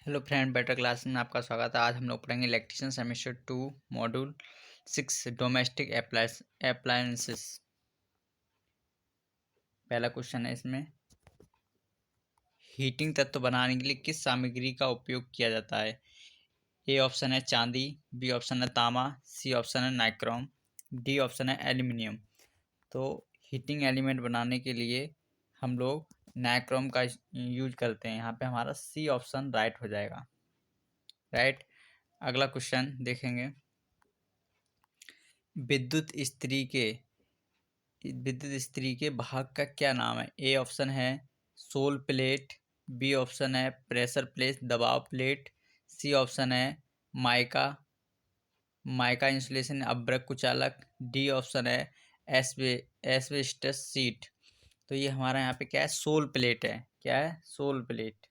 Hello friend, better class में आपका स्वागत है। आज हम लोग पढ़ेंगे electrician semester 2 module 6 domestic appliances. पहला क्वेश्चन है इसमें, हीटिंग तत्व बनाने के लिए किस सामग्री का उपयोग किया जाता है? ए ऑप्शन है चांदी, बी ऑप्शन है तांबा, सी ऑप्शन है नाइक्रोम, डी ऑप्शन है एल्यूमिनियम। तो हीटिंग एलिमेंट बनाने के लिए हम लोग नाइक्रोम का यूज करते हैं। यहाँ पे हमारा सी ऑप्शन राइट हो जाएगा। राइट। अगला क्वेश्चन देखेंगे, विद्युत इस्त्री के भाग का क्या नाम है? ए ऑप्शन है सोल प्लेट, बी ऑप्शन है प्रेशर प्लेट दबाव प्लेट, सी ऑप्शन है माइका माइका इंसुलेशन अभ्रक कुचालक, डी ऑप्शन है एस्बेस्टस सीट। तो ये हमारा यहाँ पे क्या है? सोल प्लेट है। क्या है? सोल प्लेट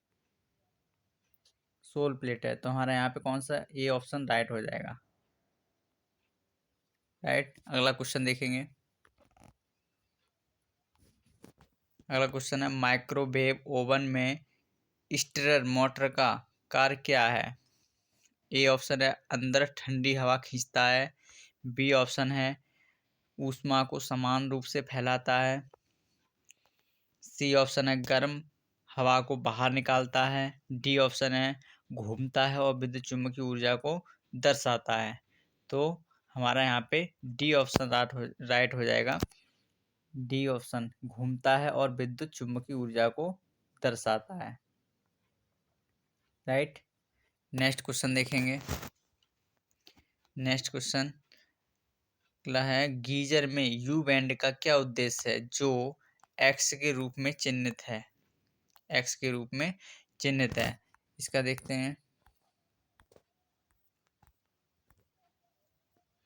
है। तो हमारा यहाँ पे कौन सा ए ऑप्शन राइट हो जाएगा। राइट। अगला क्वेश्चन देखेंगे। अगला क्वेश्चन है, माइक्रोवेव ओवन में स्टीयर मोटर का कार्य क्या है? ए ऑप्शन है अंदर ठंडी हवा खींचता है, बी ऑप्शन है ऊष्मा को समान रूप से फैलाता है, सी ऑप्शन है गर्म हवा को बाहर निकालता है, डी ऑप्शन है घूमता है और विद्युत चुम्बकीय ऊर्जा को दर्शाता है। तो हमारा यहाँ पे डी ऑप्शन राइट हो जाएगा। डी ऑप्शन घूमता है और विद्युत चुम्बकीय ऊर्जा को दर्शाता है। राइट। नेक्स्ट क्वेश्चन देखेंगे। नेक्स्ट क्वेश्चन है, गीजर में यू बैंड का क्या उद्देश्य है जो एक्स के रूप में चिन्हित है? एक्स के रूप में चिन्हित है। इसका देखते हैं।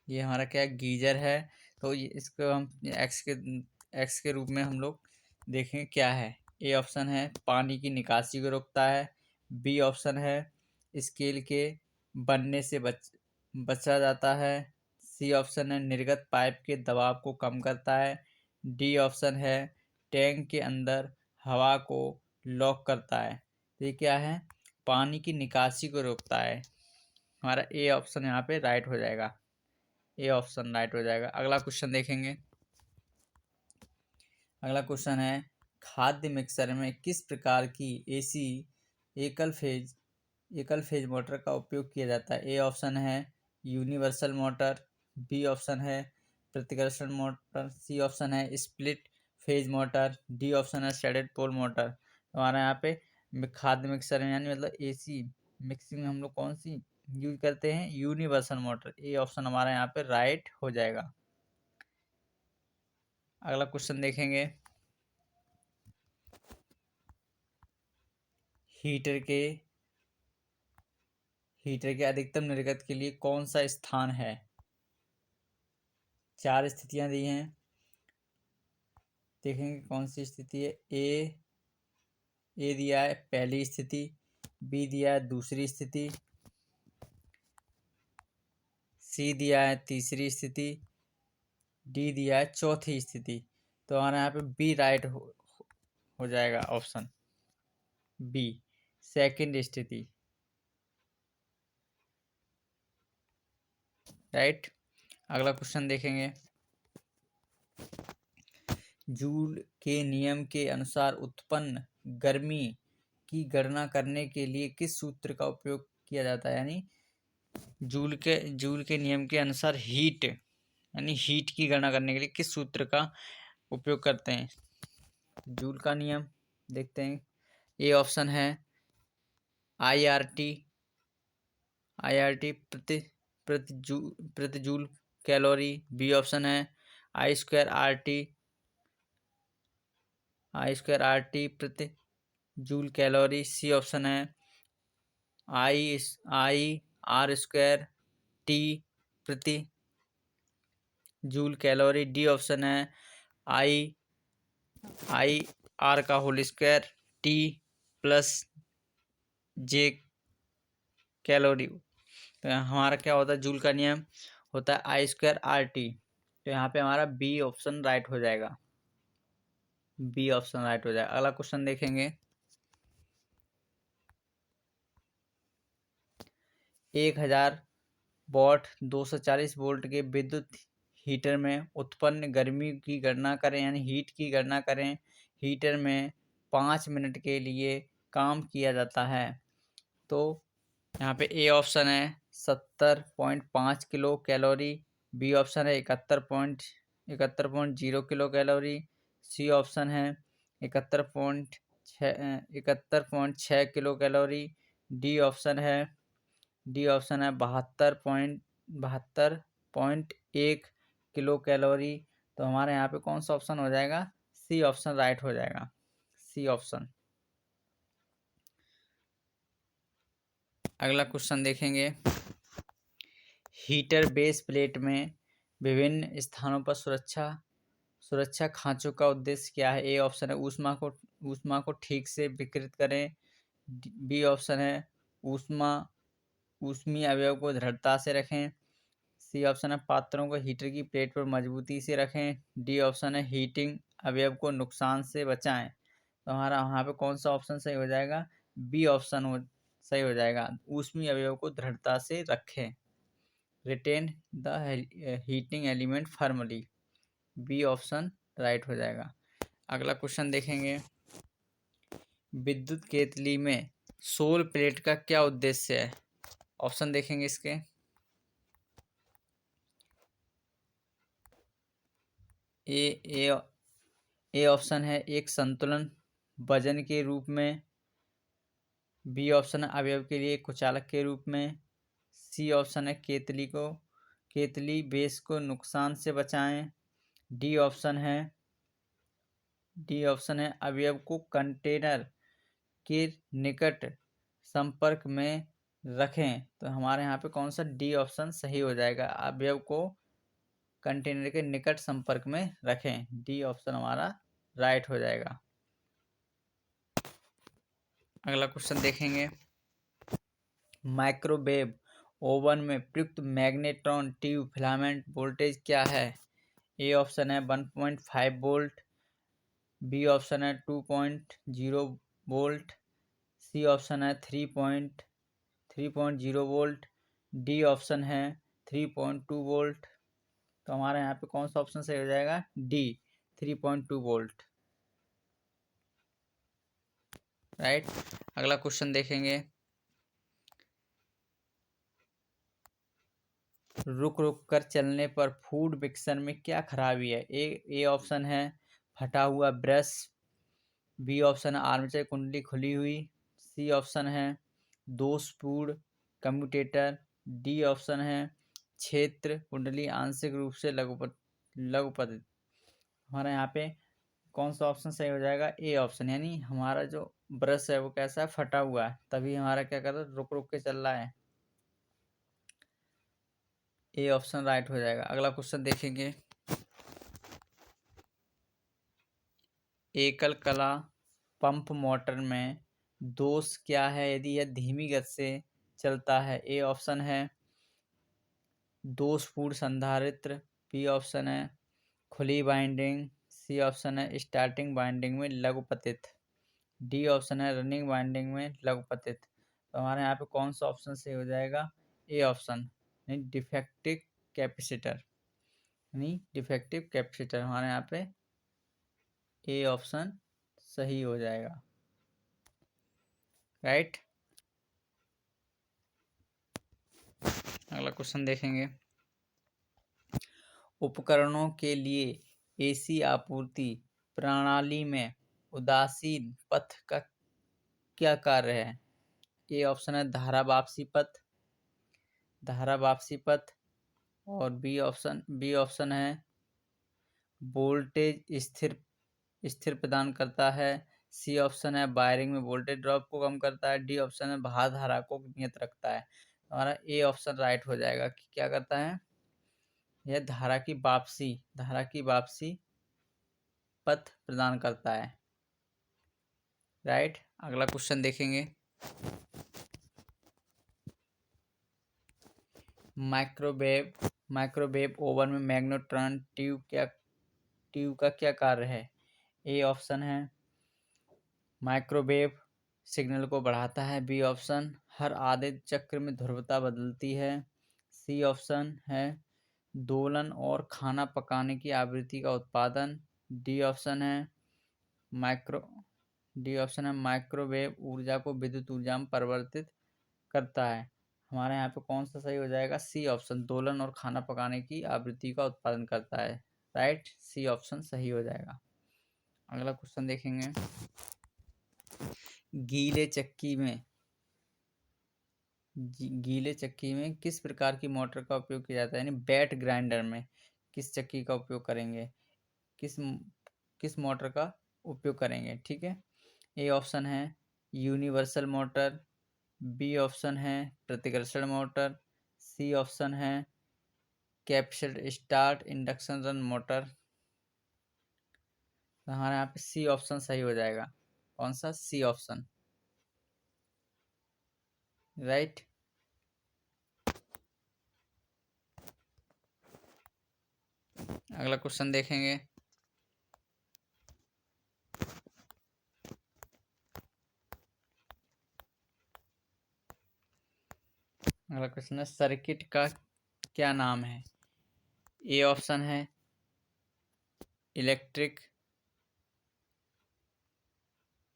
ये हमारा क्या गीजर है, तो इसको हम एक्स के रूप में हम लोग देखें क्या है। ए ऑप्शन है पानी की निकासी को रोकता है, बी ऑप्शन है स्केल के बनने से बचा जाता है, सी ऑप्शन है निर्गत पाइप के दबाव को कम करता है, डी ऑप्शन है टैंक के अंदर हवा को लॉक करता है। तो ये क्या है? पानी की निकासी को रोकता है। हमारा ए ऑप्शन यहाँ पे राइट हो जाएगा। ए ऑप्शन राइट हो जाएगा। अगला क्वेश्चन देखेंगे। अगला क्वेश्चन है, खाद्य मिक्सर में किस प्रकार की एसी एकल फेज मोटर का उपयोग किया जाता है? ए ऑप्शन है यूनिवर्सल मोटर, बी ऑप्शन है प्रतिकर्षण मोटर, सी ऑप्शन है split phase motor, D option है शेडेड पोल मोटर। हमारे यहाँ पे खाद्य मिक्सर है, यानी मतलब एसी मिक्सिंग में हम लोग कौन सी यूज करते हैं? Universal motor. ए ऑप्शन हमारा यहाँ पे राइट हो जाएगा। अगला क्वेश्चन देखेंगे, हीटर के अधिकतम निर्गत के लिए कौन सा स्थान है? 4 स्थितियां दी हैं, देखेंगे कौन सी स्थिति है। ए दिया है पहली स्थिति, बी दिया है दूसरी स्थिति, सी दिया है तीसरी स्थिति, डी दिया है चौथी स्थिति। तो हमारे यहाँ पे बी राइट हो जाएगा। ऑप्शन बी सेकंड स्थिति। राइट। अगला क्वेश्चन देखेंगे, जूल के नियम के अनुसार उत्पन्न गर्मी की गणना करने के लिए किस सूत्र का उपयोग किया जाता है? यानी जूल के नियम के अनुसार हीट की गणना करने के लिए किस सूत्र का उपयोग करते हैं? जूल का नियम देखते हैं। ए ऑप्शन है आईआरटी प्रति जूल कैलोरी, बी ऑप्शन है आई स्क्वायर आर टी प्रति जूल कैलोरी, सी ऑप्शन है आई आर स्क्वायर टी प्रति जूल कैलोरी, डी ऑप्शन है आई आर का होल स्क्वायर टी प्लस जे कैलोरी। तो हमारा क्या होता है? जूल का नियम होता है आई स्क्वायर आर टी। तो यहाँ पे हमारा बी ऑप्शन राइट हो जाएगा। बी ऑप्शन राइट हो जाएगा। अगला क्वेश्चन देखेंगे। 1000 वॉट 240 वोल्ट के विद्युत हीटर में उत्पन्न गर्मी की गणना करें, यानी हीट की गणना करें। हीटर में 5 मिनट के लिए काम किया जाता है। तो यहाँ पे ए ऑप्शन है 70.5 किलो कैलोरी, बी ऑप्शन है 71.0 किलो कैलोरी, सी ऑप्शन है 71.6 किलो कैलोरी, डी ऑप्शन है 72.1 किलो कैलोरी। तो हमारे यहाँ पे कौन सा ऑप्शन हो जाएगा? सी ऑप्शन राइट हो जाएगा, सी ऑप्शन। अगला क्वेश्चन देखेंगे। हीटर बेस प्लेट में विभिन्न स्थानों पर सुरक्षा खांचों का उद्देश्य क्या है? ए ऑप्शन है ऊष्मा को ठीक से विकृत करें, बी ऑप्शन है ऊष्मीय अवयव को दृढ़ता से रखें, सी ऑप्शन है पात्रों को हीटर की प्लेट पर मजबूती से रखें, डी ऑप्शन है हीटिंग अवयव को नुकसान से बचाएं। तो हमारा वहाँ पे कौन सा ऑप्शन सही हो जाएगा? बी ऑप्शन सही हो जाएगा, ऊष्मीय अवयव को दृढ़ता से रखें। Retain the heating element firmly, B option right हो जाएगा। अगला क्वेश्चन देखेंगे। विद्युत केतली में सोल प्लेट का क्या उद्देश्य है? ऑप्शन देखेंगे इसके। ए ऑप्शन है एक संतुलन वजन के रूप में, बी ऑप्शन है अवयव के लिए कुचालक के रूप में, सी ऑप्शन है केतली बेस को नुकसान से बचाएं, डी ऑप्शन है अवयव को कंटेनर के निकट संपर्क में रखें। तो हमारे यहाँ पे कौन सा डी ऑप्शन सही हो जाएगा? अवयव को कंटेनर के निकट संपर्क में रखें, डी ऑप्शन हमारा राइट हो जाएगा। अगला क्वेश्चन देखेंगे। माइक्रोवेव ओवन में प्रयुक्त मैग्नेट्रॉन ट्यूब फिलामेंट वोल्टेज क्या है? ए ऑप्शन है 1.5 वोल्ट, बी ऑप्शन है 2.0 वोल्ट, सी ऑप्शन है 3.0 वोल्ट, डी ऑप्शन है 3.2 वोल्ट। तो हमारे यहाँ पे कौन सा ऑप्शन सही हो जाएगा? D 3.2 volt, right. अगला क्वेश्चन देखेंगे। रुक कर चलने पर फूड मिक्सर में क्या खराबी है? ए ऑप्शन है फटा हुआ ब्रश, बी ऑप्शन है आर्मेचर कुंडली खुली हुई, सी ऑप्शन है दोषपूर्ण कम्यूटेटर, डी ऑप्शन है क्षेत्र कुंडली आंशिक रूप से लघुपतित। हमारे यहाँ पे कौन सा ऑप्शन सही हो जाएगा? ए ऑप्शन, यानी हमारा जो ब्रश है वो कैसा है? फटा हुआ है, तभी हमारा क्या कर रहा है? रुक के चल रहा है। ए ऑप्शन राइट हो जाएगा। अगला क्वेश्चन देखेंगे। एकल कला पंप मोटर में दोष क्या है यदि यह धीमी गति से चलता है? ए ऑप्शन है दोषपूर्ण संधारित्र, बी ऑप्शन है खुली बाइंडिंग, सी ऑप्शन है स्टार्टिंग बाइंडिंग में लघुपतित, डी ऑप्शन है रनिंग बाइंडिंग में लघुपतित। तो हमारे यहाँ पे कौन सा ऑप्शन सही हो जाएगा? ए ऑप्शन, डिफेक्टिव कैपेसिटर, हमारे यहाँ पे ए ऑप्शन सही हो जाएगा, राइट। अगला क्वेश्चन देखेंगे। उपकरणों के लिए एसी आपूर्ति प्रणाली में उदासीन पथ का क्या कार्य है? ए ऑप्शन है धारा वापसी पथ, और बी ऑप्शन है वोल्टेज स्थिर प्रदान करता है, सी ऑप्शन है वायरिंग में वोल्टेज ड्रॉप को कम करता है, डी ऑप्शन है भार धारा को नियत रखता है। हमारा ए ऑप्शन राइट हो जाएगा कि क्या करता है? यह धारा की वापसी पथ प्रदान करता है, राइट। अगला क्वेश्चन देखेंगे। माइक्रोवेव ओवन में मैग्नेट्रॉन ट्यूब का क्या कार्य है? ए ऑप्शन है माइक्रोवेव सिग्नल को बढ़ाता है। बी ऑप्शन, हर आधे चक्र में ध्रुवता बदलती है। सी ऑप्शन है दोलन और खाना पकाने की आवृत्ति का उत्पादन। डी ऑप्शन है माइक्रो डी ऑप्शन है माइक्रोवेव ऊर्जा को विद्युत ऊर्जा में परिवर्तित करता है। हमारे यहाँ पे कौन सा सही हो जाएगा? सी ऑप्शन, दोलन और खाना पकाने की आवृत्ति का उत्पादन करता है। राइट, सी ऑप्शन सही हो जाएगा। अगला क्वेश्चन देखेंगे। गीले चक्की में गीले चक्की में किस प्रकार की मोटर का उपयोग किया जाता है? यानी बैट ग्राइंडर में किस चक्की का उपयोग करेंगे, किस किस मोटर का उपयोग करेंगे? ठीक है, ए ऑप्शन है यूनिवर्सल मोटर, बी ऑप्शन है प्रतिकर्षण मोटर, सी ऑप्शन है capture start induction run motor. तो हमारे यहाँ पे सी ऑप्शन सही हो जाएगा। कौन सा? C option. राइट। अगला क्वेश्चन देखेंगे। अगला क्वेश्चन है सर्किट का क्या नाम है? ए ऑप्शन है इलेक्ट्रिक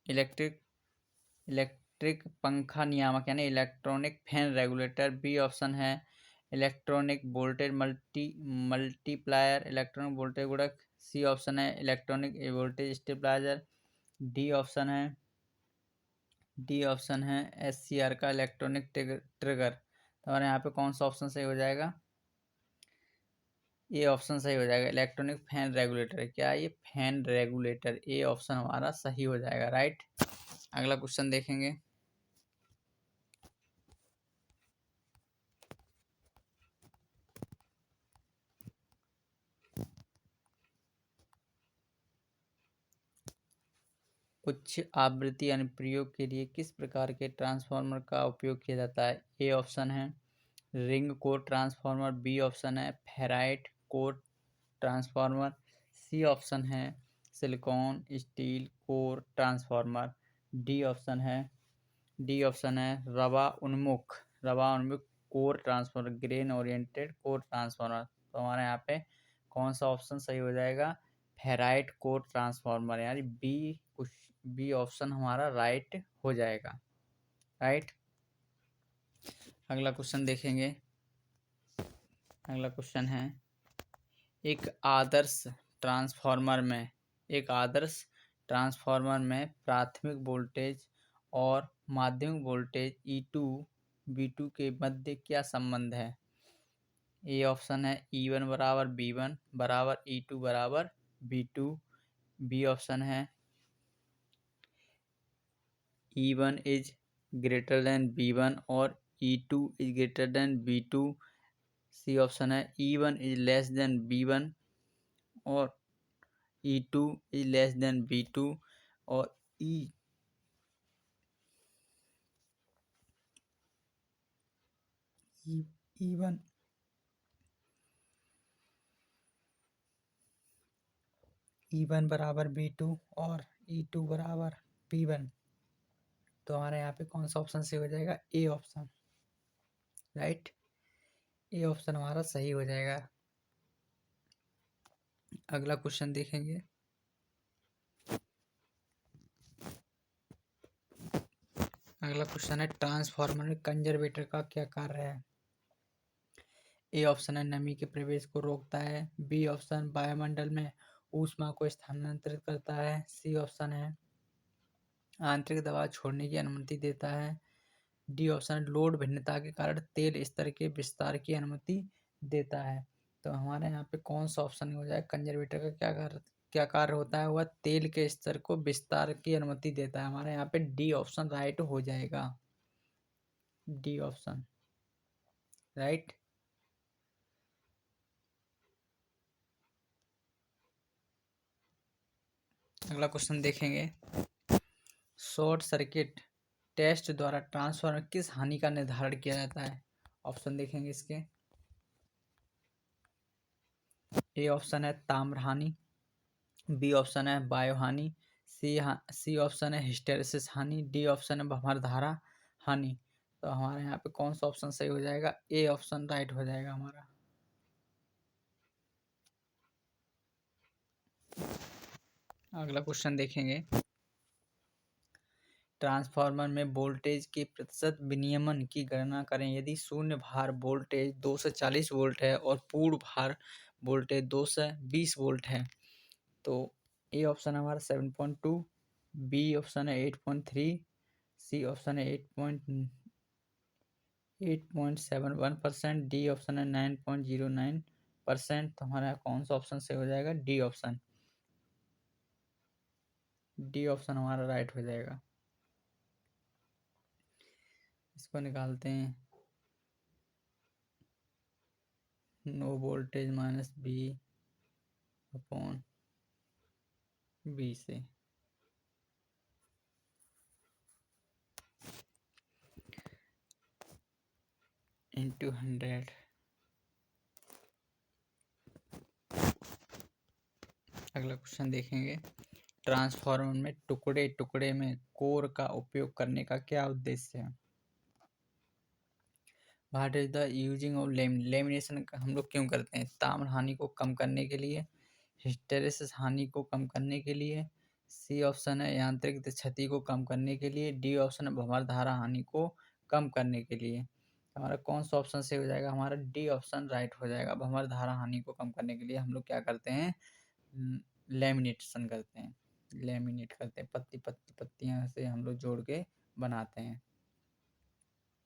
इलेक्ट्रिक इलेक्ट्रिक पंखा नियामक यानी electronic fan regulator. B option है electronic voltage multiplier electronic voltage गुणक। सी ऑप्शन है electronic voltage stabiliser. D option है SCR का इलेक्ट्रॉनिक ट्रिगर। तो हमारे यहाँ पे कौन सा ऑप्शन सही हो जाएगा? ए ऑप्शन सही हो जाएगा, इलेक्ट्रॉनिक फैन रेगुलेटर। क्या ये फैन रेगुलेटर? ए ऑप्शन हमारा सही हो जाएगा। राइट। अगला क्वेश्चन देखेंगे। उच्च आवृत्ति अनुप्रयोग के लिए किस प्रकार के ट्रांसफार्मर का उपयोग किया जाता है? ए ऑप्शन है ring core transformer. B option है ferrite core transformer. C option है silicon steel core transformer. D option है रवा उन्मुख core transformer, grain oriented core transformer. तो हमारे यहाँ पे कौन सा ऑप्शन सही हो जाएगा? फेराइट कोर ट्रांसफार्मर, यानी बी ऑप्शन हमारा राइट हो जाएगा। राइट। अगला क्वेश्चन देखेंगे। अगला क्वेश्चन है एक आदर्श ट्रांसफार्मर में प्राथमिक वोल्टेज और माध्यमिक वोल्टेज E2 V2 के मध्य क्या संबंध है? ए ऑप्शन है E1 बराबर V1 बराबर E2 बराबर V2। बी ऑप्शन है E1 is greater then V1 और E2 is greater than V2। C option है E1 is less then V1 और E2 is less then V2 और E1 बराबर V2 और E2 बराबर V1। तो हमारे यहाँ पे कौन सा ऑप्शन सही हो जाएगा? A option. Right, A option हमारा सही हो जाएगा। अगला क्वेश्चन देखेंगे। अगला क्वेश्चन है ट्रांसफार्मर में कंजर्वेटर का क्या कार्य है? ए ऑप्शन है नमी के प्रवेश को रोकता है। बी ऑप्शन वायुमंडल में ऊष्मा को स्थानांतरित करता है। सी ऑप्शन है आंतरिक दबाव छोड़ने की अनुमति देता है। डी ऑप्शन लोड भिन्नता के कारण तेल स्तर के विस्तार की अनुमति देता है। तो हमारे यहाँ पे कौन सा ऑप्शन हो जाए? कंजर्वेटर का क्या कार्य होता है? वह तेल के स्तर को विस्तार की अनुमति देता है। हमारे यहाँ पे डी ऑप्शन राइट हो जाएगा। D option. राइट। अगला क्वेश्चन देखेंगे। शॉर्ट सर्किट टेस्ट द्वारा ट्रांसफार्मर किस हानि का निर्धारण किया जाता है? ऑप्शन देखेंगे इसके। ए ऑप्शन है ताम्र हानि। बी ऑप्शन है वायु हानि। सी ऑप्शन है हिस्टेरिसिस हानि, डी ऑप्शन है भंवरधारा हानि। तो हमारे यहाँ पे कौन सा ऑप्शन सही हो जाएगा? ए ऑप्शन राइट हो जाएगा हमारा। अगला क्वेश्चन देखेंगे, ट्रांसफार्मर में वोल्टेज के प्रतिशत विनियमन की गणना करें। यदि शून्य भार वोल्टेज 240 वोल्ट है और पूर्ण भार वोल्टेज 220 वोल्ट है तो ए ऑप्शन है हमारा 7.2, बी ऑप्शन है 8.3, सी ऑप्शन है 8.71%, डी ऑप्शन है 9.09%। तो हमारा कौन सा ऑप्शन सही हो जाएगा? D option. डी ऑप्शन हमारा राइट हो जाएगा। इसको निकालते हैं, no voltage minus B upon B से। इंटू 100। अगला क्वेश्चन देखेंगे, ट्रांसफार्मर में टुकड़े टुकड़े में कोर का उपयोग करने का क्या उद्देश्य है? What is the using of lamination हम लोग क्यों करते हैं? ताम्र हानि को कम करने के लिए, हिस्टेरिसिस हानि को कम करने के लिए, सी ऑप्शन है यांत्रिक क्षति को कम करने के लिए, डी ऑप्शन है भंवरधारा हानि को कम करने के लिए। हमारा कौन सा ऑप्शन से हो जाएगा? हमारा डी ऑप्शन राइट हो जाएगा। भंवरधारा हानि को कम करने के लिए हम लोग क्या करते हैं? लेमिनेशन करते हैं, लेमिनेट करते हैं, पत्ती पत्ती पत्तियां से हम लोग जोड़ के बनाते हैं,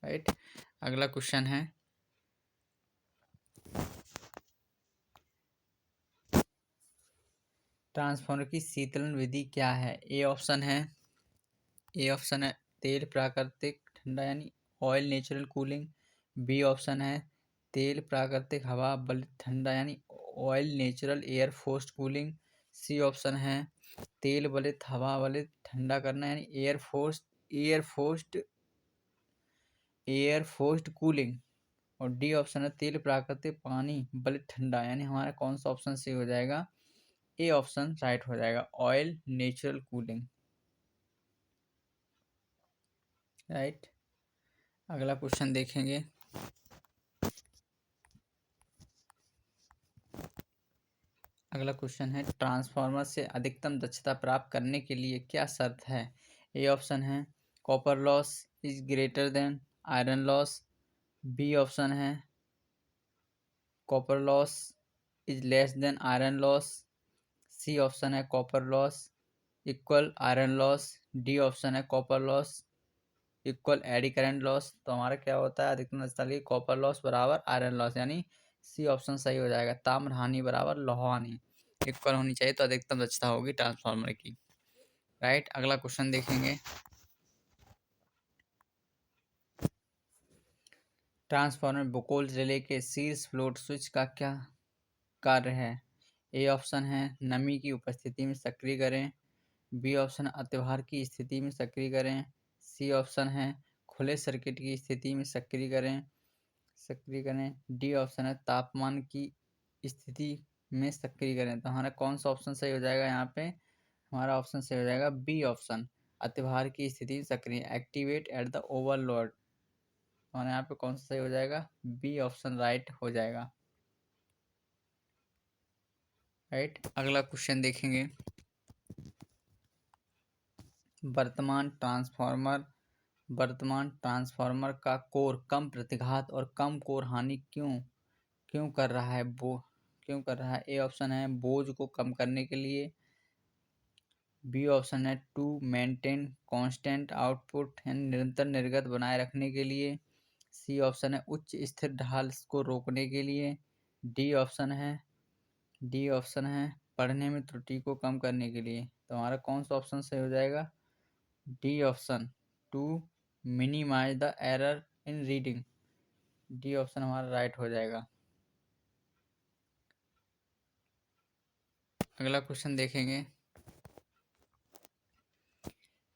राइट। अगला क्वेश्चन है, ट्रांसफार्मर की शीतलन विधि क्या है? ए ऑप्शन है तेल प्राकृतिक ठंडा यानी oil natural cooling, B option है तेल प्राकृतिक हवा बलित ठंडा यानी oil natural air forced cooling, C option है तेल बलित हवा बलित ठंडा करना यानी एयर फोर्स्ड कूलिंग, और डी ऑप्शन है तेल प्राकृतिक पानी बलित ठंडा। यानी हमारा कौन सा ऑप्शन सही हो जाएगा? ए ऑप्शन राइट हो जाएगा, ऑयल नेचुरल कूलिंग, राइट। अगला क्वेश्चन देखेंगे, अगला क्वेश्चन है, ट्रांसफार्मर से अधिकतम दक्षता प्राप्त करने के लिए क्या शर्त है? ए ऑप्शन है copper loss is greater than iron loss, B option है copper loss is less than iron loss, C option है copper loss equal iron loss, D option है copper loss equal eddy current loss. तो हमारा क्या होता है? अधिकतम दक्षता के लिए कॉपर लॉस बराबर आयरन लॉस, यानी सी ऑप्शन सही हो जाएगा। ताम्र हानि बराबर लौह हानि इक्वल होनी चाहिए तो अधिकतम दक्षता होगी ट्रांसफार्मर की, राइट। अगला क्वेश्चन देखेंगे, ट्रांसफार्मर बुकोल रिले के शीर्ष फ्लोट स्विच का क्या कार्य है? ए ऑप्शन है नमी की उपस्थिति में सक्रिय करें, बी ऑप्शन अतिभार की स्थिति में सक्रिय करें, सी ऑप्शन है खुले सर्किट की स्थिति में सक्रिय करें, डी ऑप्शन है तापमान की स्थिति में सक्रिय करें। तो हमारा कौन सा ऑप्शन सही हो जाएगा? यहाँ पे हमारा ऑप्शन सही हो जाएगा बी ऑप्शन, अतिभार की स्थिति में सक्रिय, एक्टिवेट एट द ओवरलोड। हमारे यहाँ पे कौन सा सही हो जाएगा? बी ऑप्शन राइट हो जाएगा, राइट। अगला क्वेश्चन देखेंगे, वर्तमान ट्रांसफार्मर का कोर कम प्रतिघात और कम कोर हानि क्यों कर रहा है? ए ऑप्शन है बोझ को कम करने के लिए, बी ऑप्शन है टू मेंटेन कांस्टेंट आउटपुट यानी निरंतर निर्गत बनाए रखने के लिए, सी ऑप्शन है उच्च स्थिर ढाल को रोकने के लिए, डी ऑप्शन है पढ़ने में त्रुटि को कम करने के लिए। तो हमारा कौन सा ऑप्शन सही हो जाएगा? D option, to minimize the error in reading. D option हमारा राइट हो जाएगा। अगला क्वेश्चन देखेंगे,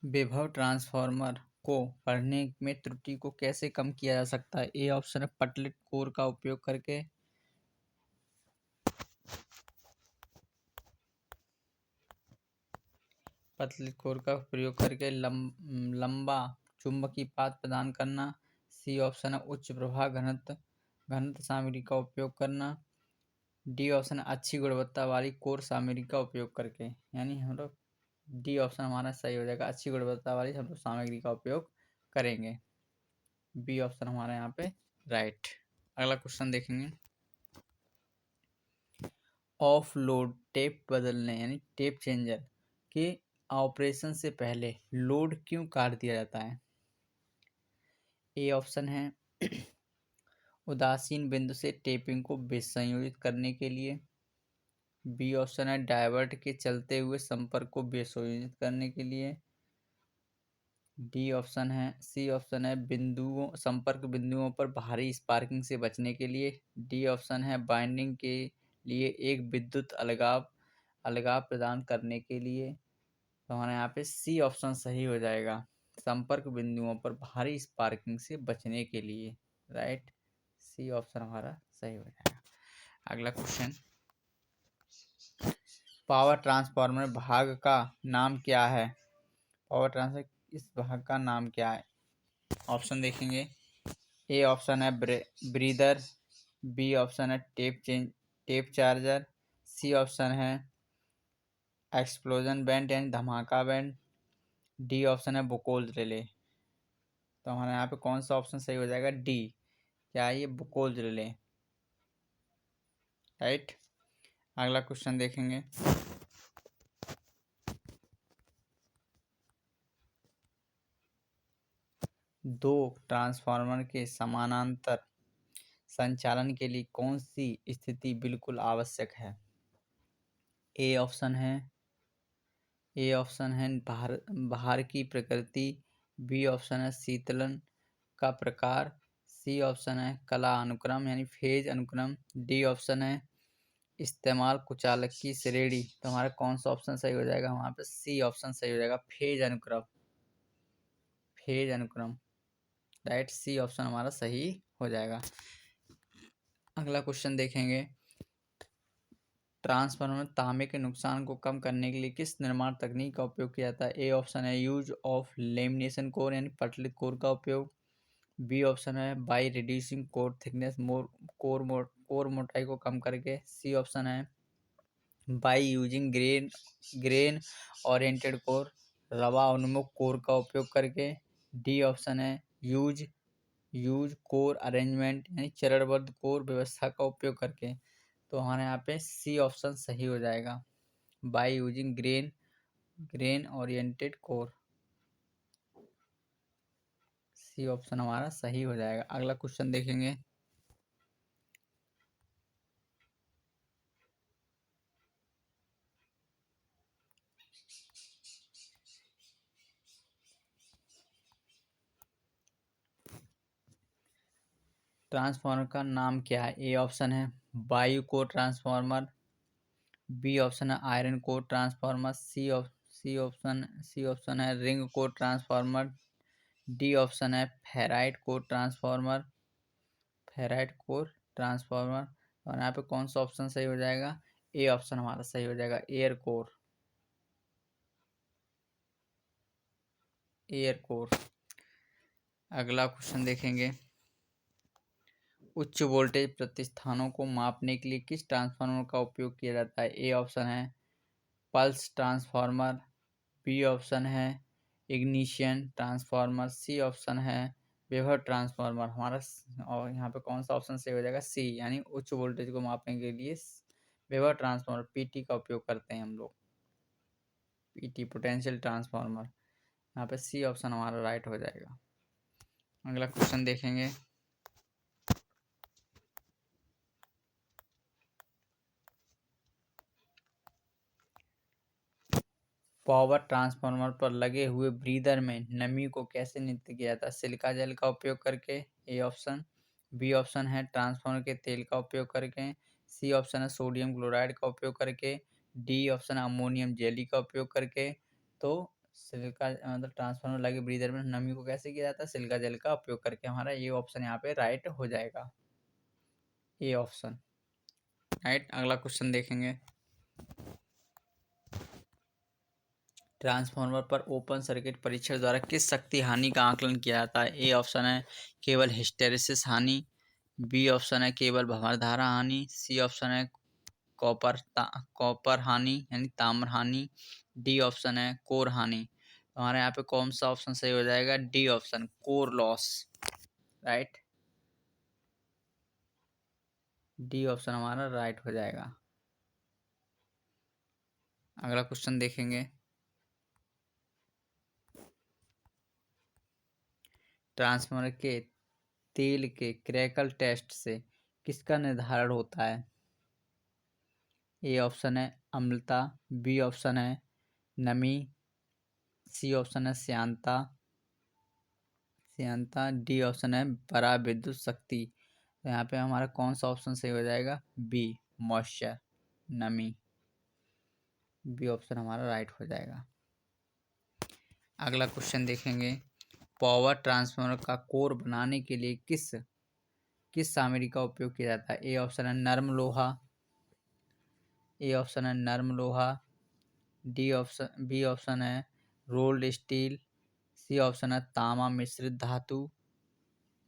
विभव ट्रांसफार्मर को पढ़ने में त्रुटि को कैसे कम किया जा सकता है? ए ऑप्शन है पटलिट कोर का उपयोग करके, पतली कोर का प्रयोग करके लंबा चुंबकीय पाथ प्रदान करना। सी ऑप्शन है उच्च प्रवाह घनत्व सामग्री का उपयोग करना। डी ऑप्शन अच्छी गुणवत्ता वाली कोर सामग्री का उपयोग करके, यानी हम लोग डी ऑप्शन हमारा सही हो जाएगा, अच्छी गुणवत्ता वाली हम लोग सामग्री का उपयोग करेंगे। बी ऑप्शन हमारा यहाँ पे राइट। अगला क्वेश्चन देखेंगे, ऑफ लोड टेप बदलने यानी टेप चेंजर के ऑपरेशन से पहले लोड क्यों काट दिया जाता है? ए ऑप्शन है उदासीन बिंदु से टेपिंग को विसंयोजित करने के लिए। बी ऑप्शन है डायवर्ट के चलते हुए संपर्क को विसंयोजित करने के लिए। डी ऑप्शन है सी ऑप्शन है संपर्क बिंदुओं पर भारी स्पार्किंग से बचने के लिए। डी ऑप्शन है बाइंडिंग के लिए एक विद्युत अलगाव प्रदान करने के लिए। तो हमारे यहाँ पे सी ऑप्शन सही हो जाएगा, संपर्क बिंदुओं पर भारी स्पार्किंग से बचने के लिए। राइट, सी ऑप्शन हमारा सही हो जाएगा। अगला क्वेश्चन, पावर ट्रांसफार्मर भाग का नाम क्या है? पावर ट्रांसफर इस भाग का नाम क्या है? ऑप्शन देखेंगे, ए ऑप्शन है ब्रीदर, बी ऑप्शन है टेप चार्जर, सी ऑप्शन है एक्सप्लोजन बैंड यानी धमाका बैंड, डी ऑप्शन है बुकोल रिले। तो हमारे यहाँ पे कौन सा ऑप्शन सही हो जाएगा? डी, क्या ये बुकोल रिले? राइट। अगला क्वेश्चन देखेंगे, दो ट्रांसफार्मर के समानांतर संचालन के लिए कौन सी स्थिति बिल्कुल आवश्यक है? ए ऑप्शन है भार की प्रकृति, बी ऑप्शन है शीतलन का प्रकार, सी ऑप्शन है कला अनुक्रम यानी फेज अनुक्रम, डी ऑप्शन है इस्तेमाल कुचालक की श्रेणी। तो हमारा कौन सा ऑप्शन सही हो जाएगा? वहाँ पे सी ऑप्शन सही हो जाएगा, फेज अनुक्रम। फेज अनुक्रम, राइट, सी ऑप्शन हमारा सही हो जाएगा। अगला क्वेश्चन देखेंगे, ट्रांसफार्मर में तांबे के नुकसान को कम करने के लिए किस निर्माण तकनीक का उपयोग किया जाता है? ए ऑप्शन है यूज ऑफ लेमिनेशन कोर यानी पटलित कोर का उपयोग, बी ऑप्शन है by reducing core thickness core मोटाई को कम करके, सी ऑप्शन है by using grain oriented core रवा उन्मुख कोर का उपयोग करके, डी ऑप्शन है यूज कोर अरेंजमेंट यानी चरणबद्ध कोर व्यवस्था का उपयोग करके। तो हमारे यहाँ पे सी ऑप्शन सही हो जाएगा, by using grain oriented core. C option हमारा सही हो जाएगा। अगला क्वेश्चन देखेंगे, ट्रांसफार्मर का नाम क्या है? ए ऑप्शन है वायु कोर ट्रांसफार्मर, बी ऑप्शन है iron core transformer, C option है ring core transformer, D option है फेराइट कोर ट्रांसफार्मर। और यहाँ पे कौन सा ऑप्शन सही हो जाएगा? ए ऑप्शन हमारा सही हो जाएगा, एयर कोर। अगला क्वेश्चन देखेंगे, उच्च वोल्टेज प्रतिस्थानों को मापने के लिए किस ट्रांसफार्मर का उपयोग किया जाता है? ए ऑप्शन है पल्स ट्रांसफार्मर, बी ऑप्शन है इग्निशन ट्रांसफार्मर, सी ऑप्शन है विभव ट्रांसफार्मर। हमारा और यहाँ पे कौन सा ऑप्शन सही हो जाएगा? सी, यानी उच्च वोल्टेज को मापने के लिए विभव ट्रांसफार्मर पीटी का उपयोग करते हैं हम लोग, पीटी पोटेंशियल ट्रांसफार्मर। यहाँ पे सी ऑप्शन हमारा राइट हो जाएगा। अगला क्वेश्चन देखेंगे, पावर ट्रांसफार्मर पर लगे हुए ब्रीदर में नमी को कैसे नियंत्रित किया जाता है? सिलिका जेल का उपयोग करके, ए ऑप्शन, बी ऑप्शन है ट्रांसफार्मर के तेल का उपयोग करके, सी ऑप्शन है सोडियम क्लोराइड का उपयोग करके, डी ऑप्शन है अमोनियम जेली का उपयोग करके। तो सिलिका मतलब ट्रांसफार्मर लगे ब्रीदर में नमी को कैसे किया जाता है? सिलिका जेल का उपयोग करके। हमारा ये ऑप्शन यहाँ पे राइट हो जाएगा, ए ऑप्शन, राइट। अगला क्वेश्चन देखेंगे, ट्रांसफार्मर पर ओपन सर्किट परीक्षण द्वारा किस शक्ति हानि का आकलन किया जाता है? ए ऑप्शन है केवल हिस्टैरिसीस हानि, बी ऑप्शन है केवल भंवरधारा हानि, सी ऑप्शन है कॉपर हानि यानी ताम्र हानि, डी ऑप्शन है कोर हानि। तो हमारे यहाँ पे कौन सा ऑप्शन सही हो जाएगा? D option, core loss, right. D option हमारा राइट हो जाएगा। अगला क्वेश्चन देखेंगे। ट्रांसफार्मर के तेल के क्रैकल टेस्ट से किसका निर्धारण होता है? ए ऑप्शन है अम्लता, बी ऑप्शन है नमी, सी ऑप्शन है श्यानता, डी ऑप्शन है पराविद्युत शक्ति। तो यहाँ पे हमारा कौन सा ऑप्शन सही हो जाएगा? बी, मॉइस्चर, नमी। बी ऑप्शन हमारा राइट हो जाएगा। अगला क्वेश्चन देखेंगे। पावर ट्रांसफार्मर का कोर बनाने के लिए किस सामग्री का उपयोग किया जाता है? ए ऑप्शन है नर्म लोहा, बी ऑप्शन है रोल्ड स्टील, सी ऑप्शन है तांबा मिश्रित धातु,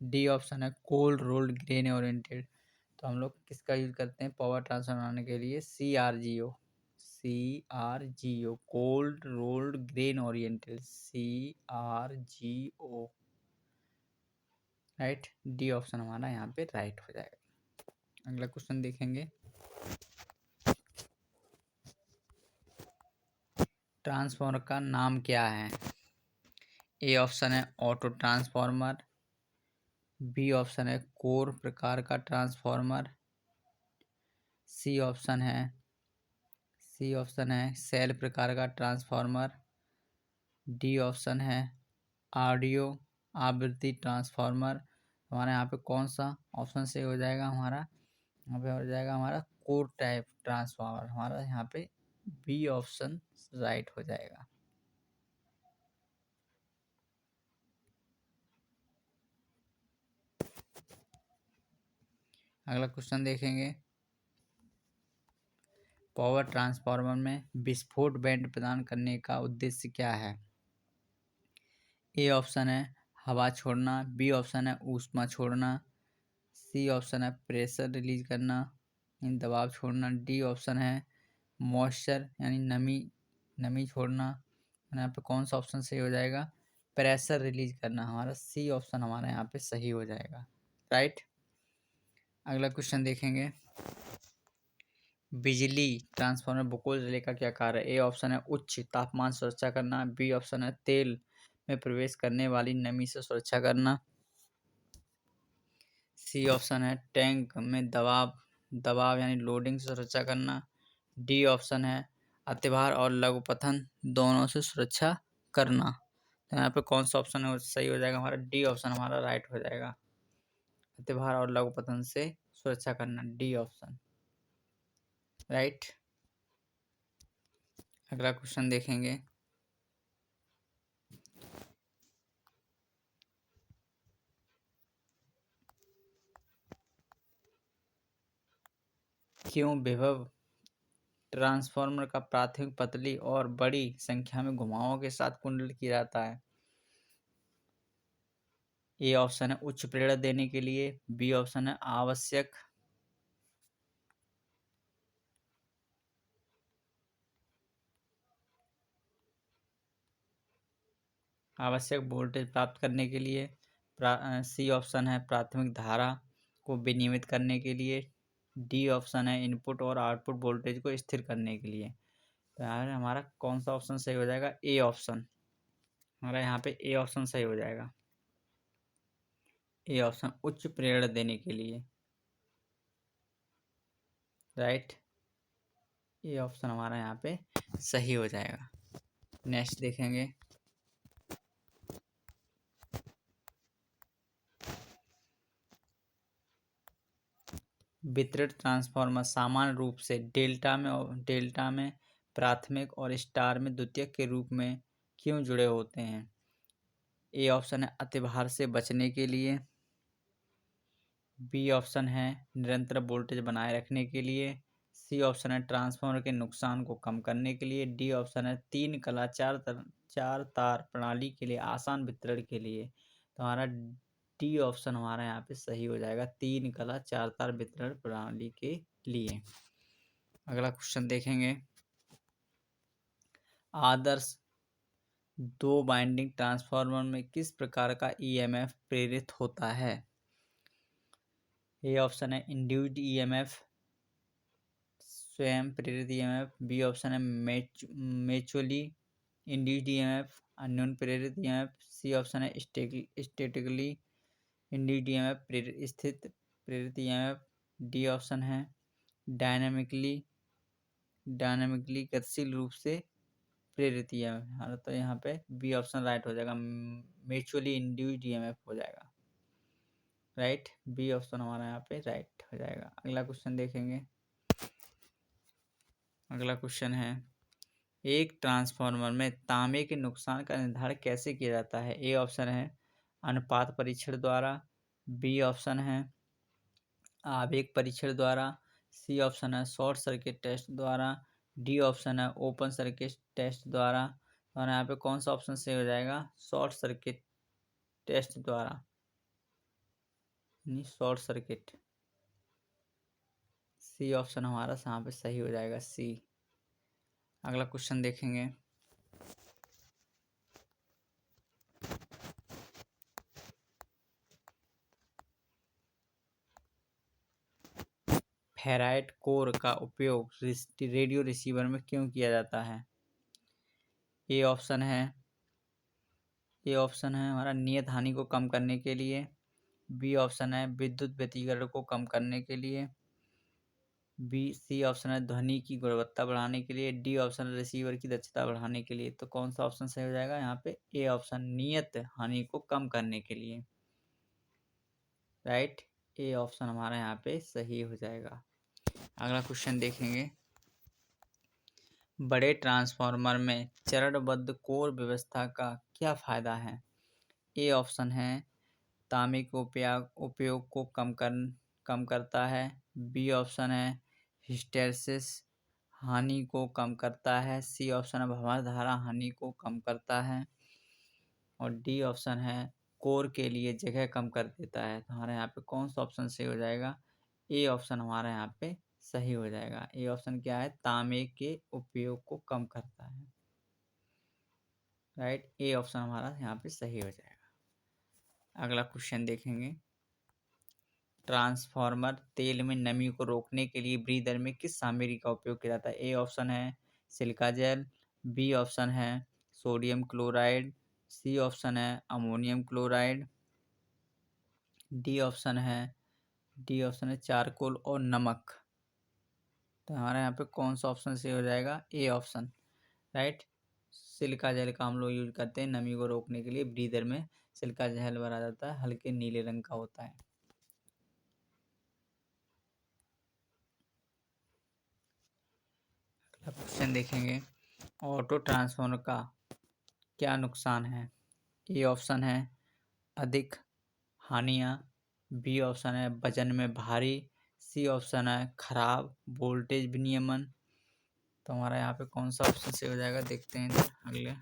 डी ऑप्शन है कोल्ड रोल्ड ग्रेन ओरिएंटेड। तो हम लोग किसका यूज करते हैं पावर ट्रांसफर बनाने के लिए? CRGO, cold rolled grain oriented, CRGO, right. D option हमारा यहाँ पे राइट हो जाएगा। अगला क्वेश्चन देखेंगे। ट्रांसफार्मर का नाम क्या है? ए ऑप्शन है ऑटो ट्रांसफार्मर, बी ऑप्शन है कोर प्रकार का ट्रांसफार्मर, सी ऑप्शन है सेल प्रकार का ट्रांसफार्मर, डी ऑप्शन है ऑडियो आवृत्ति ट्रांसफार्मर। हमारे यहाँ पे कौन सा ऑप्शन से हो जाएगा? हमारा यहाँ पे हो जाएगा हमारा कोर टाइप ट्रांसफार्मर। हमारा यहाँ पे बी ऑप्शन राइट हो जाएगा। अगला क्वेश्चन देखेंगे। पावर ट्रांसफार्मर में विस्फोट बैंड प्रदान करने का उद्देश्य क्या है? ए ऑप्शन है हवा छोड़ना, बी ऑप्शन है ऊष्मा छोड़ना, सी ऑप्शन है प्रेशर रिलीज करना यानी दबाव छोड़ना, डी ऑप्शन है मॉइस्चर यानी नमी छोड़ना। यहाँ पे कौन सा ऑप्शन सही हो जाएगा? प्रेशर रिलीज करना। हमारा सी ऑप्शन हमारा यहाँ पे सही हो जाएगा, राइट। अगला क्वेश्चन देखेंगे। बिजली ट्रांसफार्मर भूगोल रिले का क्या कार्य है? ए ऑप्शन है उच्च तापमान सुरक्षा करना, बी ऑप्शन है तेल में प्रवेश करने वाली नमी से सुरक्षा करना, सी ऑप्शन है टैंक में दबाव यानी लोडिंग से सुरक्षा करना, डी ऑप्शन है अतिभार और लघुपतन दोनों से सुरक्षा करना। तो यहाँ पे कौन सा ऑप्शन है सही हो जाएगा? हमारा डी ऑप्शन हमारा राइट हो जाएगा। अतिभार और लघुपतन से सुरक्षा करना, डी ऑप्शन, राइट। अगला क्वेश्चन देखेंगे। क्यों विभव ट्रांसफार्मर का प्राथमिक पतली और बड़ी संख्या में घुमावों के साथ कुंडल किया जाता है? ए ऑप्शन है उच्च प्रेरणा देने के लिए, बी ऑप्शन है आवश्यक वोल्टेज प्राप्त करने के लिए, सी ऑप्शन है प्राथमिक धारा को विनियमित करने के लिए, डी ऑप्शन है इनपुट और आउटपुट वोल्टेज को स्थिर करने के लिए। तो यार हमारा कौन सा ऑप्शन सही हो जाएगा? ए ऑप्शन, हमारा यहाँ पे ए ऑप्शन सही हो जाएगा। ए ऑप्शन उच्च प्रेरणा देने के लिए, राइट। ए ऑप्शन हमारा यहाँ पे सही हो जाएगा। नेक्स्ट देखेंगे। वितरित ट्रांसफार्मर सामान्य रूप से डेल्टा में प्राथमिक और स्टार में द्वितीयक के रूप में क्यों जुड़े होते हैं? ए ऑप्शन है अतिभार से बचने के लिए, बी ऑप्शन है निरंतर वोल्टेज बनाए रखने के लिए, सी ऑप्शन है ट्रांसफार्मर के नुकसान को कम करने के लिए। डी ऑप्शन है 3 कला 4 तार प्रणाली के लिए आसान वितरण के लिए। तो हमारा डी ऑप्शन हमारा यहाँ पे सही हो जाएगा, 3 कला 4 तार वितरण प्रणाली के लिए। अगला क्वेश्चन देखेंगे, आदर्श 2 बाइंडिंग ट्रांसफार्मर में किस प्रकार का ईएमएफ प्रेरित होता है? ए ऑप्शन है इंड्यूस्ड ईएमएफ, स्वयं प्रेरित ईएमएफ। बी ऑप्शन है म्यूचुअली इंड्यूस्ड ईएमएफ, अन्योन प्रेरित ईएमएफ। सी ऑप्शन है स्टैटिकली इंड्यूस्ड ईएमएफ, स्थित प्रेरित ईएमएफ। डी ऑप्शन है डायनामिकली गतिशील रूप से प्रेरित ईएमएफ। हाँ, तो यहाँ पे बी ऑप्शन राइट हो जाएगा, म्यूचुअली इंड्यूस्ड ईएमएफ हो जाएगा। राइट, बी ऑप्शन हमारा यहाँ पे राइट हो जाएगा। अगला क्वेश्चन देखेंगे, अगला क्वेश्चन है, एक ट्रांसफार्मर में तांबे के नुकसान का निर्धारण कैसे किया जाता है? ए ऑप्शन है अनुपात परीक्षण द्वारा। बी ऑप्शन है आवेग परीक्षण द्वारा। सी ऑप्शन है शॉर्ट सर्किट टेस्ट द्वारा। डी ऑप्शन है ओपन सर्किट टेस्ट द्वारा। और यहाँ पे कौन सा ऑप्शन सही हो जाएगा? शॉर्ट सर्किट टेस्ट द्वारा, शॉर्ट सर्किट। सी ऑप्शन हमारा यहाँ पे सही हो जाएगा, सी। अगला क्वेश्चन देखेंगे, फेराइट कोर का उपयोग रेडियो रिसीवर में क्यों किया जाता है? ए ऑप्शन है हमारा नियत हानि को कम करने के लिए। बी ऑप्शन है विद्युत व्यतिकरण को कम करने के लिए। सी ऑप्शन है ध्वनि की गुणवत्ता बढ़ाने के लिए। डी ऑप्शन है रिसीवर की दक्षता बढ़ाने के लिए। तो कौन सा ऑप्शन सही हो जाएगा यहाँ पे? ए ऑप्शन, नियत हानि को कम करने के लिए। राइट, ए ऑप्शन हमारा यहाँ पे सही हो जाएगा। अगला क्वेश्चन देखेंगे, बड़े ट्रांसफार्मर में चरणबद्ध कोर व्यवस्था का क्या फायदा है? ए ऑप्शन है तांबे के उपयोग को कम करता है। बी ऑप्शन है हिस्टैरिसीस हानि को कम करता है। सी ऑप्शन है भंवरधारा हानि को कम करता है। और डी ऑप्शन है कोर के लिए जगह कम कर देता है। तो हमारे यहाँ पे कौन सा ऑप्शन सही हो जाएगा? ए ऑप्शन हमारा यहाँ पे सही हो जाएगा। ए ऑप्शन क्या है? तांबे के उपयोग को कम करता है। राइट, ए ऑप्शन हमारा यहाँ पे सही हो जाएगा। अगला क्वेश्चन देखेंगे, ट्रांसफार्मर तेल में नमी को रोकने के लिए ब्रीदर में किस सामग्री का उपयोग किया जाता है? ए ऑप्शन है सिलिका जेल। बी ऑप्शन है सोडियम क्लोराइड। सी ऑप्शन है अमोनियम क्लोराइड। डी ऑप्शन है चारकोल और नमक। तो हमारे यहाँ पे कौन सा ऑप्शन सही हो जाएगा? A option. Right, silica gel का हम लोग यूज करते हैं नमी को रोकने के लिए। ब्रीदर में सिलिका जेल भरा जाता है, हल्के नीले रंग का होता है। क्वेश्चन देखेंगे, ऑटो ट्रांसफार्मर का क्या नुकसान है? ए ऑप्शन है अधिक हानियाँ। बी ऑप्शन है वजन में भारी। सी ऑप्शन है खराब वोल्टेज विनियमन। तो हमारा यहाँ पे कौन सा ऑप्शन सही हो जाएगा? देखते हैं अगले।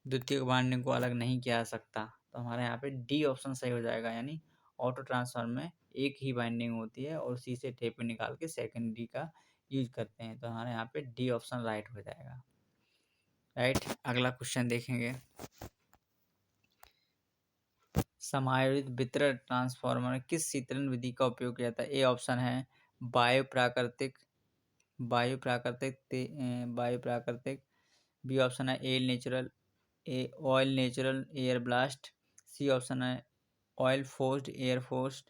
द्वितीयक वाइंडिंग को अलग नहीं किया जा सकता। तो हमारे यहाँ पे डी ऑप्शन सही हो जाएगा, यानी ऑटो ट्रांसफार्मर में एक ही वाइंडिंग होती है और उसी से टेप निकाल के सेकेंडरी का यूज करते हैं। तो हमारे यहाँ पे डी ऑप्शन राइट हो जाएगा। राइट, अगला क्वेश्चन देखेंगे, समायोजित वितरण ट्रांसफार्मर किस शीतलन विधि का उपयोग किया जाता है? ए ऑप्शन है वायु प्राकृतिक। बी ऑप्शन है oil natural air blast. C option है oil forced air forced.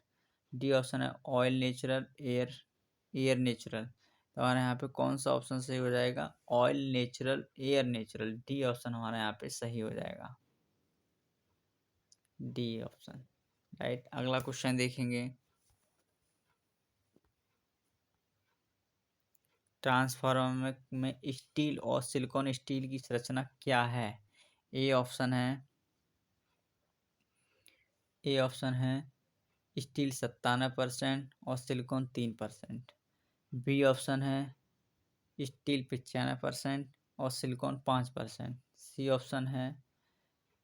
D option है ऑयल नेचुरल एयर नेचुरल। तो हमारे यहाँ पे कौन सा ऑप्शन सही हो जाएगा? Oil natural air natural. D option हमारे यहाँ पे सही हो जाएगा, डी ऑप्शन। राइट, अगला क्वेश्चन देखेंगे, ट्रांसफार्मर में स्टील और सिलिकॉन स्टील की संरचना क्या है? ए ऑप्शन है स्टील 97% और सिलिकॉन 3%। बी ऑप्शन है स्टील 95% और सिलिकॉन 5%। सी ऑप्शन है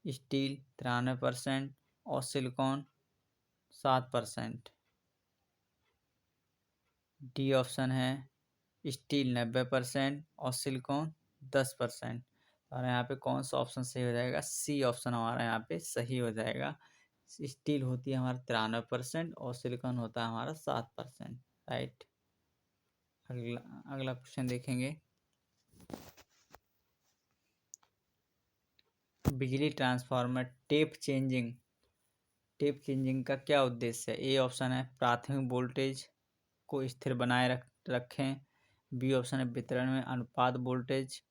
स्टील 93% और सिलिकॉन 7%। डी ऑप्शन है स्टील 90% और सिलिकॉन 10%। और यहाँ पे कौन सा ऑप्शन सही हो जाएगा? सी ऑप्शन हमारा यहाँ पे सही हो जाएगा। स्टील होती है हमारा 93% और सिलिकॉन होता है हमारा 7%। राइट। अगला अगला क्वेश्चन देखेंगे। बिजली ट्रांसफार्मर टेप चेंजिंग का क्या उद्देश्य है? ए ऑप्शन है प्राथमिक वोल्टेज को स्थिर बनाए रखें। बी ऑप्शन है वितरण में अनुपात वोल्टेज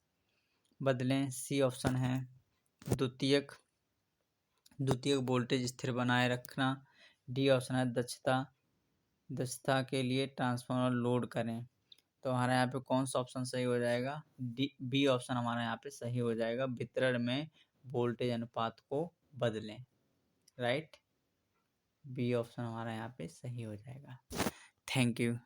बदलें। सी ऑप्शन है द्वितीयक वोल्टेज स्थिर बनाए रखना। डी ऑप्शन है दक्षता के लिए ट्रांसफार्मर लोड करें। तो हमारा यहाँ पे कौन सा ऑप्शन सही हो जाएगा? बी ऑप्शन हमारा यहाँ पे सही हो जाएगा, वितरण में वोल्टेज अनुपात को बदलें। राइट, बी ऑप्शन हमारा यहाँ पे सही हो जाएगा। Thank you.